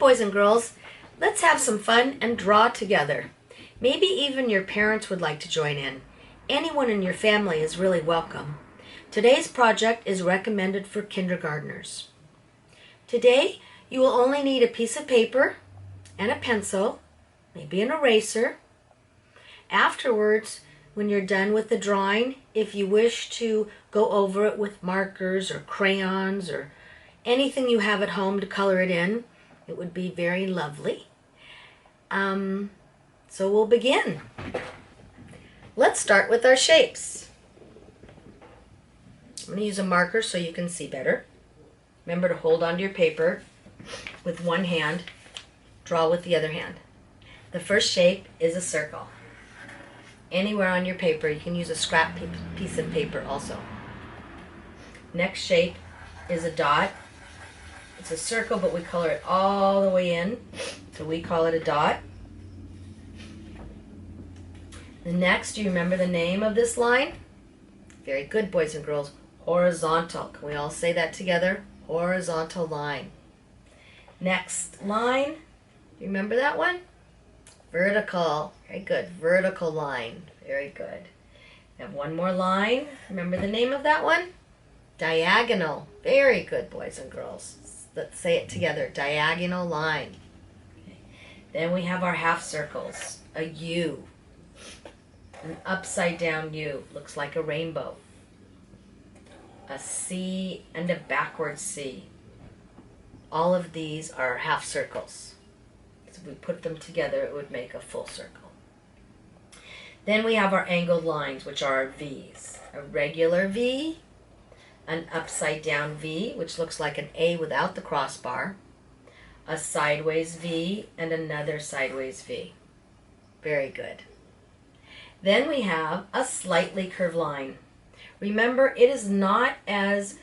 boys and girls, let's have some fun and draw together. Maybe even your parents would like to join in. Anyone in your family is really welcome. Today's project is recommended for kindergartners. Today, you will only need a piece of paper and a pencil, maybe an eraser. Afterwards, when you're done with the drawing, if you wish to go over it with markers or crayons or anything you have at home to color it in, it would be very lovely. So we'll begin. Let's start with our shapes. I'm going to use a marker so you can see better. Remember to hold onto your paper with one hand, draw with the other hand. The first shape is a circle. Anywhere on your paper, you can use a scrap piece of paper also. Next shape is a dot. It's a circle, but we color it all the way in, so we call it a dot. The next, do you remember the name of this line? Very good, boys and girls. Horizontal. Can we all say that together? Horizontal line. Next line, do you remember that one? Vertical. Very good. Vertical line. Very good. We have one more line. Remember the name of that one? Diagonal. Very good, boys and girls. Let's say it together. Diagonal line. Okay. Then we have our half circles. A U. An upside down U. Looks like a rainbow. A C and a backward C. All of these are half circles. So if we put them together, it would make a full circle. Then we have our angled lines, which are our V's. A regular V, an upside down V, which looks like an A without the crossbar, a sideways V, and another sideways V. Very good. Then we have a slightly curved line. Remember, it is not as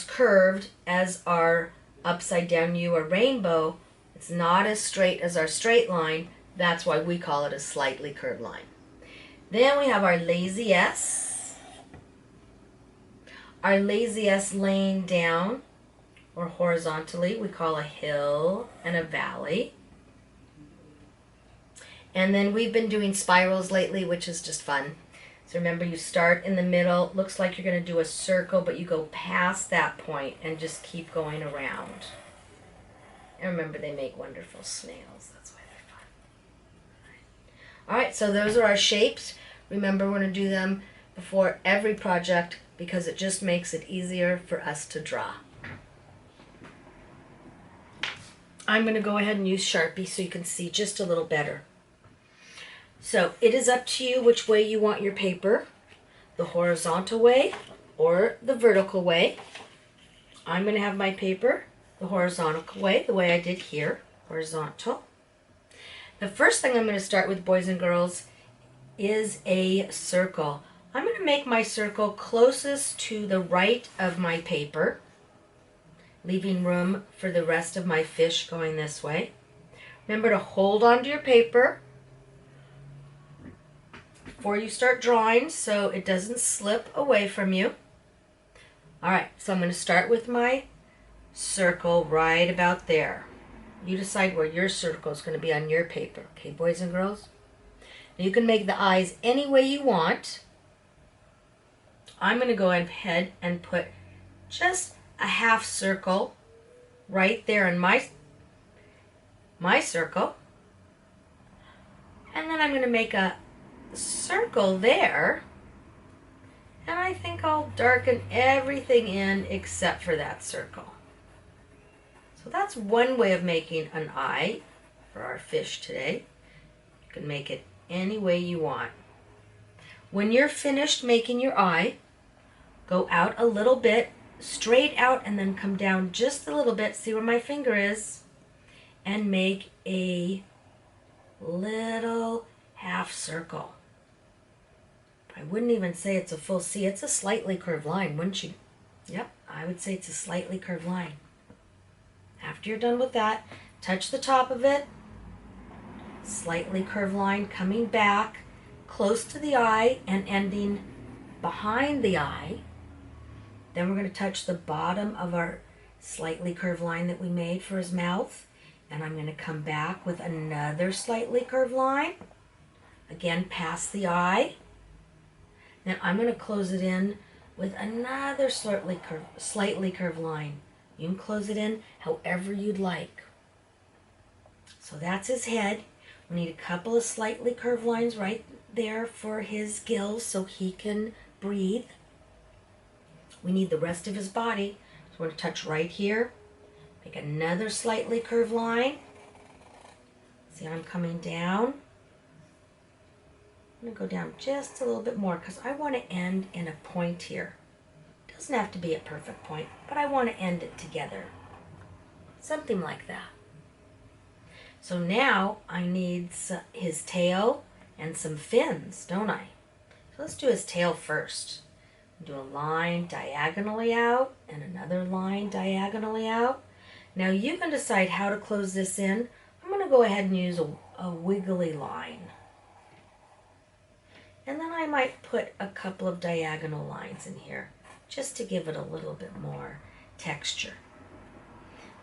curved as our upside down U or rainbow. It's not as straight as our straight line. That's why we call it a slightly curved line. Then we have our lazy S. Our lazy S laying down or horizontally, we call a hill and a valley. And then we've been doing spirals lately, which is just fun. So remember, you start in the middle. Looks like you're going to do a circle, but you go past that point and just keep going around. And remember, they make wonderful snails. That's why they're fun. All right, so those are our shapes. Remember, we're going to do them before every project because it just makes it easier for us to draw. I'm going to go ahead and use Sharpie so you can see just a little better. So it is up to you which way you want your paper, the horizontal way or the vertical way. I'm going to have my paper the horizontal way, the way I did here, horizontal. The first thing I'm going to start with, boys and girls, is a circle. I'm going to make my circle closest to the right of my paper, leaving room for the rest of my fish going this way. Remember to hold onto your paper before you start drawing so it doesn't slip away from you. Alright, so I'm going to start with my circle right about there. You decide where your circle is going to be on your paper. Okay, boys and girls? Now you can make the eyes any way you want. I'm going to go ahead and put just a half circle right there in my circle. And then I'm going to make a circle there, and I think I'll darken everything in except for that circle. So that's one way of making an eye for our fish today. You can make it any way you want. When you're finished making your eye, go out a little bit, straight out, and then come down just a little bit, see where my finger is, and make a little half circle. I wouldn't even say it's a full C. It's a slightly curved line, wouldn't you? Yep, I would say it's a slightly curved line. After you're done with that, touch the top of it. Slightly curved line coming back close to the eye and ending behind the eye. Then we're going to touch the bottom of our slightly curved line that we made for his mouth. And I'm going to come back with another slightly curved line. Again, past the eye. Then I'm going to close it in with another slightly curved line. You can close it in however you'd like. So that's his head. We need a couple of slightly curved lines right there for his gills so he can breathe. We need the rest of his body. So we're going to touch right here. Make another slightly curved line. See how I'm coming down? I'm going to go down just a little bit more because I want to end in a point here. It doesn't have to be a perfect point, but I want to end it together. Something like that. So now I need his tail and some fins, don't I? So let's do his tail first. Do a line diagonally out and another line diagonally out. Now you can decide how to close this in. I'm going to go ahead and use a wiggly line. And then I might put a couple of diagonal lines in here just to give it a little bit more texture.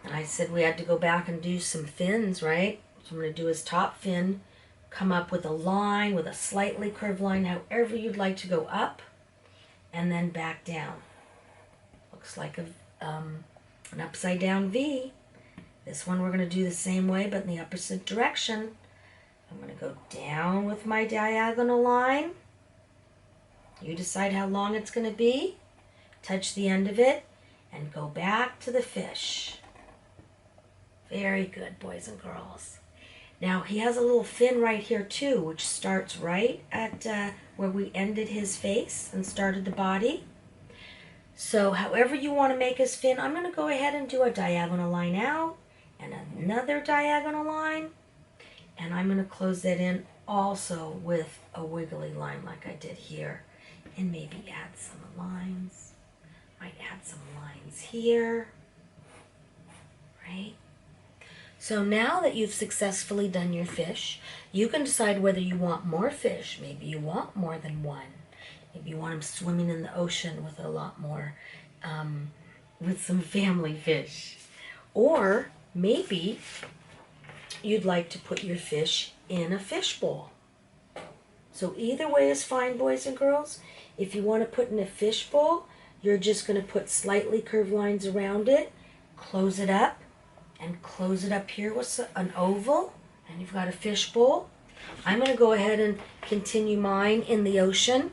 And I said we had to go back and do some fins, right? So I'm going to do his top fin, come up with a line, with a slightly curved line, however you'd like to go up, and then back down. Looks like an upside down V. This one we're going to do the same way, but in the opposite direction. I'm going to go down with my diagonal line. You decide how long it's going to be. Touch the end of it and go back to the fish. Very good, boys and girls. Now he has a little fin right here too, which starts right at where we ended his face and started the body. So however you want to make his fin, I'm going to go ahead and do a diagonal line out and another diagonal line. And I'm going to close that in also with a wiggly line like I did here. And maybe add some lines. Might add some lines here. Right? So now that you've successfully done your fish, you can decide whether you want more fish. Maybe you want more than one. Maybe you want them swimming in the ocean with a lot more, with some family fish. Or maybe you'd like to put your fish in a fish bowl. So either way is fine, boys and girls. If you want to put in a fish bowl, you're just going to put slightly curved lines around it, close it up, and close it up here with an oval, and you've got a fish bowl. I'm going to go ahead and continue mine in the ocean.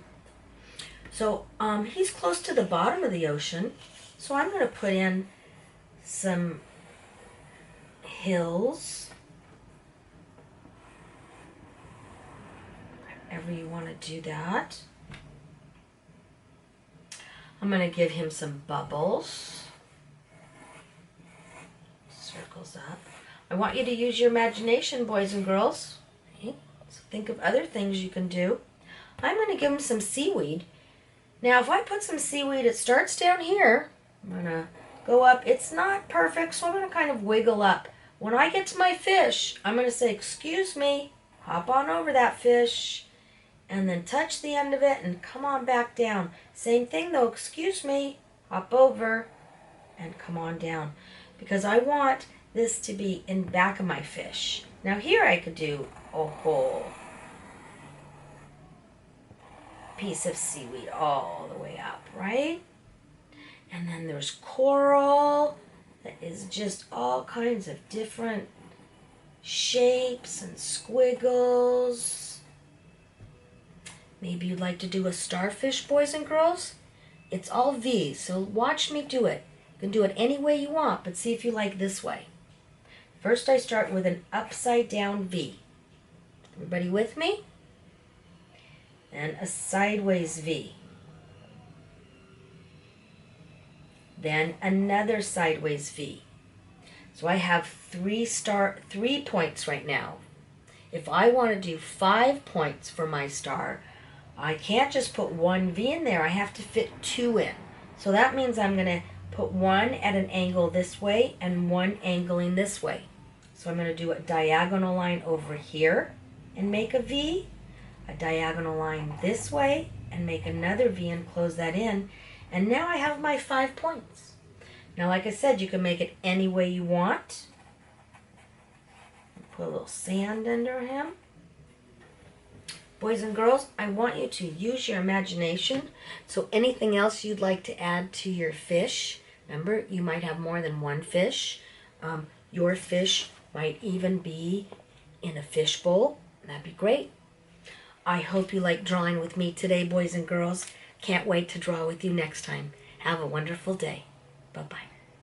So he's close to the bottom of the ocean, so I'm going to put in some hills. However you want to do that. I'm going to give him some bubbles. Circles up. I want you to use your imagination, boys and girls. Okay? So think of other things you can do. I'm going to give him some seaweed. Now, if I put some seaweed, it starts down here. I'm going to go up. It's not perfect, so I'm going to kind of wiggle up. When I get to my fish, I'm going to say, excuse me, hop on over that fish, and then touch the end of it and come on back down. Same thing though, excuse me, hop over and come on down. Because I want this to be in back of my fish. Now here I could do a whole piece of seaweed all the way up, right? And then there's coral that is just all kinds of different shapes and squiggles. Maybe you'd like to do a starfish, boys and girls. It's all V's, so watch me do it. You can do it any way you want, but see if you like this way. First I start with an upside down V. Everybody with me? Then a sideways V. Then another sideways V. So I have three points right now. If I want to do 5 points for my star, I can't just put one V in there. I have to fit 2 in. So that means I'm going to put one at an angle this way and one angling this way. So I'm going to do a diagonal line over here and make a V, a diagonal line this way and make another V and close that in. And now I have my 5 points. Now, like I said, you can make it any way you want. Put a little sand under him. Boys and girls, I want you to use your imagination. So anything else you'd like to add to your fish, remember, you might have more than one fish. Your fish might even be in a fish bowl. That'd be great. I hope you like drawing with me today, boys and girls. Can't wait to draw with you next time. Have a wonderful day. Bye-bye.